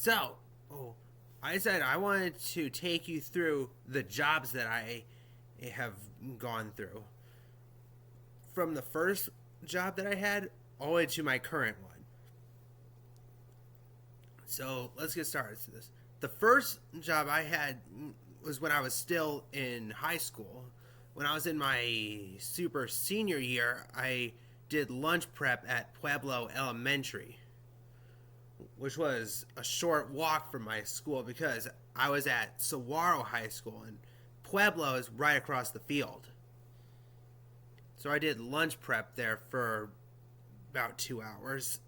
So, oh, I said I wanted to take you through the jobs that I have gone through. From the first job that I had all the way to my current one. So, let's get started with this. The first job I had was when I was still in high school. When I was in my super senior year, I did lunch prep at Pueblo Elementary, which was a short walk from my school because I was at Saguaro High School and Pueblo is right across the field. So I did lunch prep there for about 2 hours.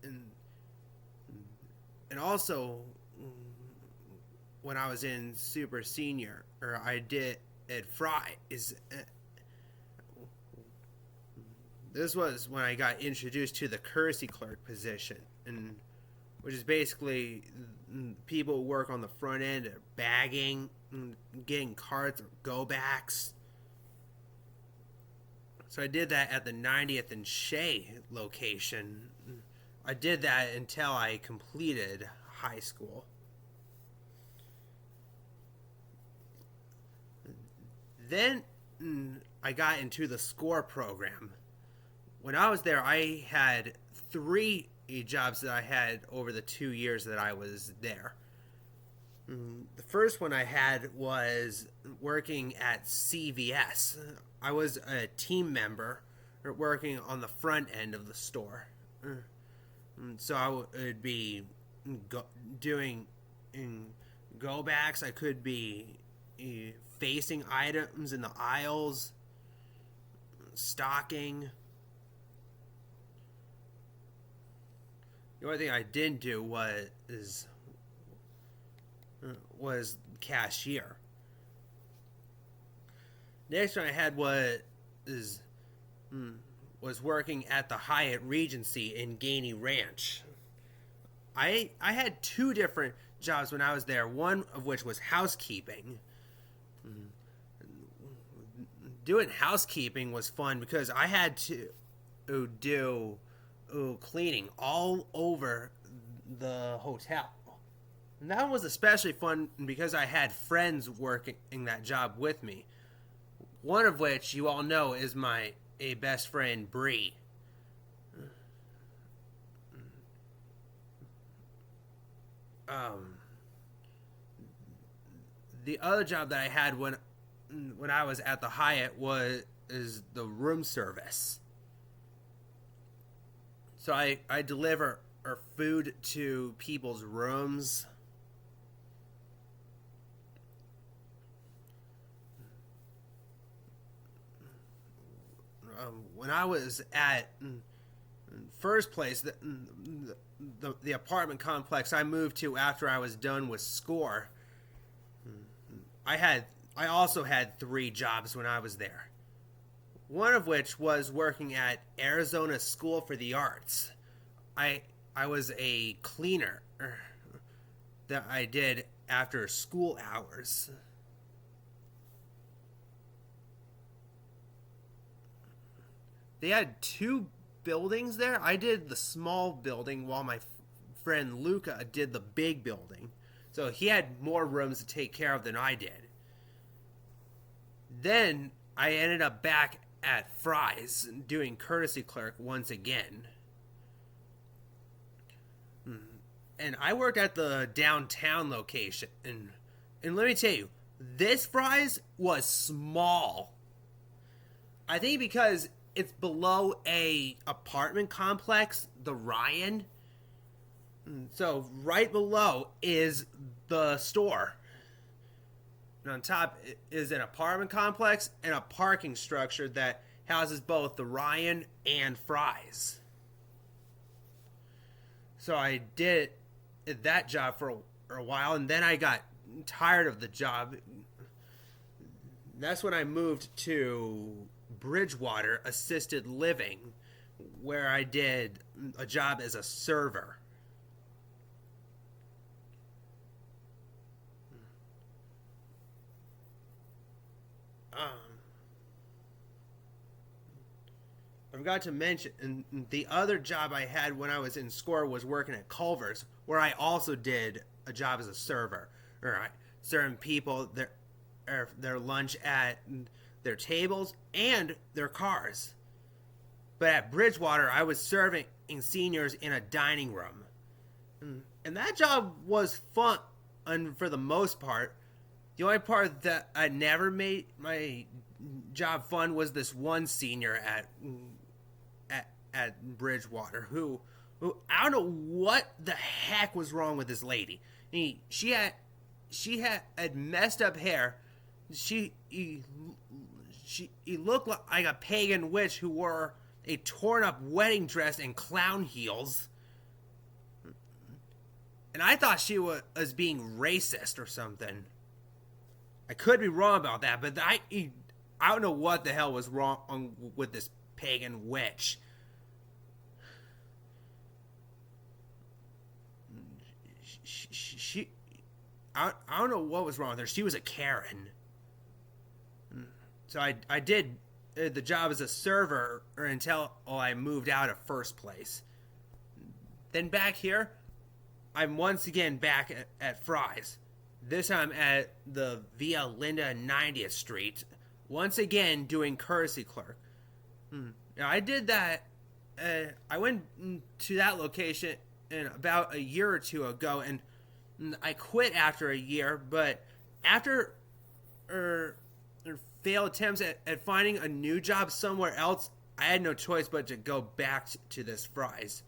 And and also when I was in super senior, or I did at Fry is this was when I got introduced to the courtesy clerk position, and which is basically people who work on the front end are bagging, getting carts or go backs. So I did that at the 90th and Shea location. I did that until I completed high school. Then I got into the SCORE program. When I was there, I had three jobs that I had over the 2 years that I was there. The first one I had was working at CVS. I was a team member working on the front end of the store. So I would be doing go backs. I could be facing items in the aisles, stocking. The only thing I didn't do was cashier. Next one I had was working at the Hyatt Regency in Gainey Ranch. I had two different jobs when I was there. One of which was housekeeping. Doing housekeeping was fun because I had to do cleaning all over the hotel. And that was especially fun because I had friends working that job with me. One of which you all know is my best friend Bree. The other job that I had when I was at the Hyatt is the room service. So I deliver food to people's rooms. When I was at first place, the apartment complex I moved to after I was done with SCORE, I also had three jobs when I was there. One of which was working at Arizona School for the Arts. I was a cleaner that I did after school hours. They had two buildings there. I did the small building while my friend Luca did the big building. So he had more rooms to take care of than I did. Then I ended up back at Fry's doing courtesy clerk once again. And I worked at the downtown location. And let me tell you, this Fry's was small. I think because it's below a apartment complex, the Ryan. So right below is the store. And on top is an apartment complex and a parking structure that houses both the Ryan and Fry's. So I did that job for a while, and then I got tired of the job. That's when I moved to Bridgewater Assisted Living, where I did a job as a server. I forgot to mention, and the other job I had when I was in SCORE was working at Culver's, where I also did a job as a server. Right, serving people their lunch at their tables and their cars. But at Bridgewater, I was serving seniors in a dining room. And that job was fun for the most part. The only part that I never made my job fun was this one senior at Bridgewater who I don't know what the heck was wrong with this lady. She had messed up hair. She looked like a pagan witch who wore a torn up wedding dress and clown heels. And I thought she was being racist or something. I could be wrong about that, but I don't know what the hell was wrong with this pagan witch. I don't know what was wrong with her. She was a Karen. So I did the job as a server until I moved out of First Place. Then back here, I'm once again back at Fry's. This time at the Via Linda 90th Street. Once again doing courtesy clerk. Now I did that. I went to that location about a year or two ago, and I quit after a year. But after failed attempts at finding a new job somewhere else, I had no choice but to go back to this Fry's.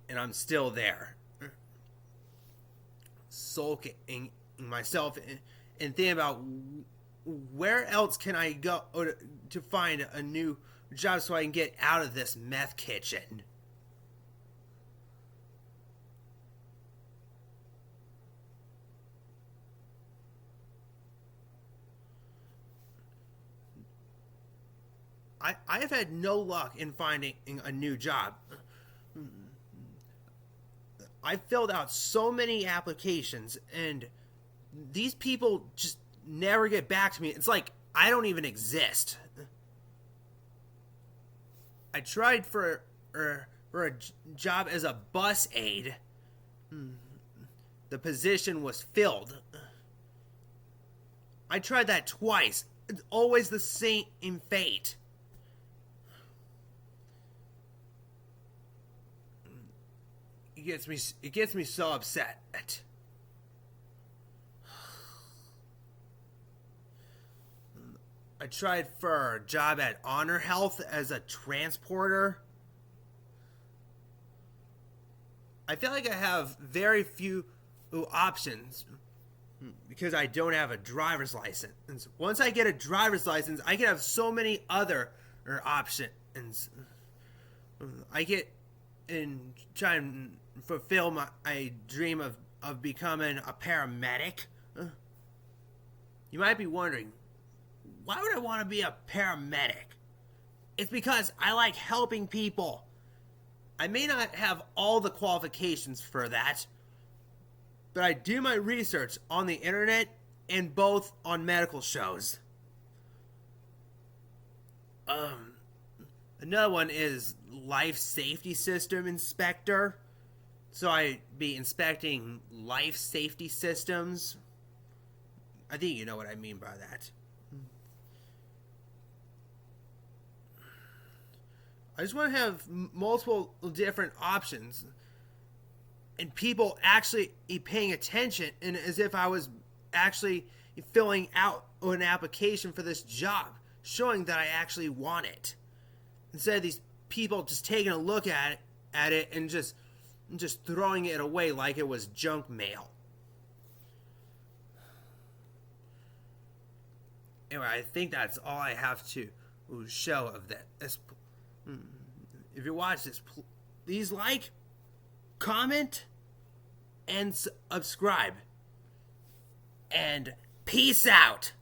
And I'm still there. Sulking myself and thinking about where else can I go to find a new job so I can get out of this meth kitchen. I have had no luck in finding a new job. I've filled out so many applications, and these people just never get back to me. It's like I don't even exist. I tried for a job as a bus aide. The position was filled. I tried that twice. It's always the same fate. It gets me so upset. I tried for a job at Honor Health as a transporter. I feel like I have very few options because I don't have a driver's license. Once I get a driver's license, I can have so many other options. I get and try and fulfill my dream of becoming a paramedic. You might be wondering, why would I want to be a paramedic? It's because I like helping people. I may not have all the qualifications for that, but I do my research on the internet and both on medical shows. Another one is life safety system inspector. So I'd be inspecting life safety systems. I think you know what I mean by that. I just want to have multiple different options and people actually paying attention, and as if I was actually filling out an application for this job, showing that I actually want it. Instead of these people just taking a look at it and just throwing it away like it was junk mail. Anyway, I think that's all I have to show of that. If you watch this, please like, comment, and subscribe. And peace out.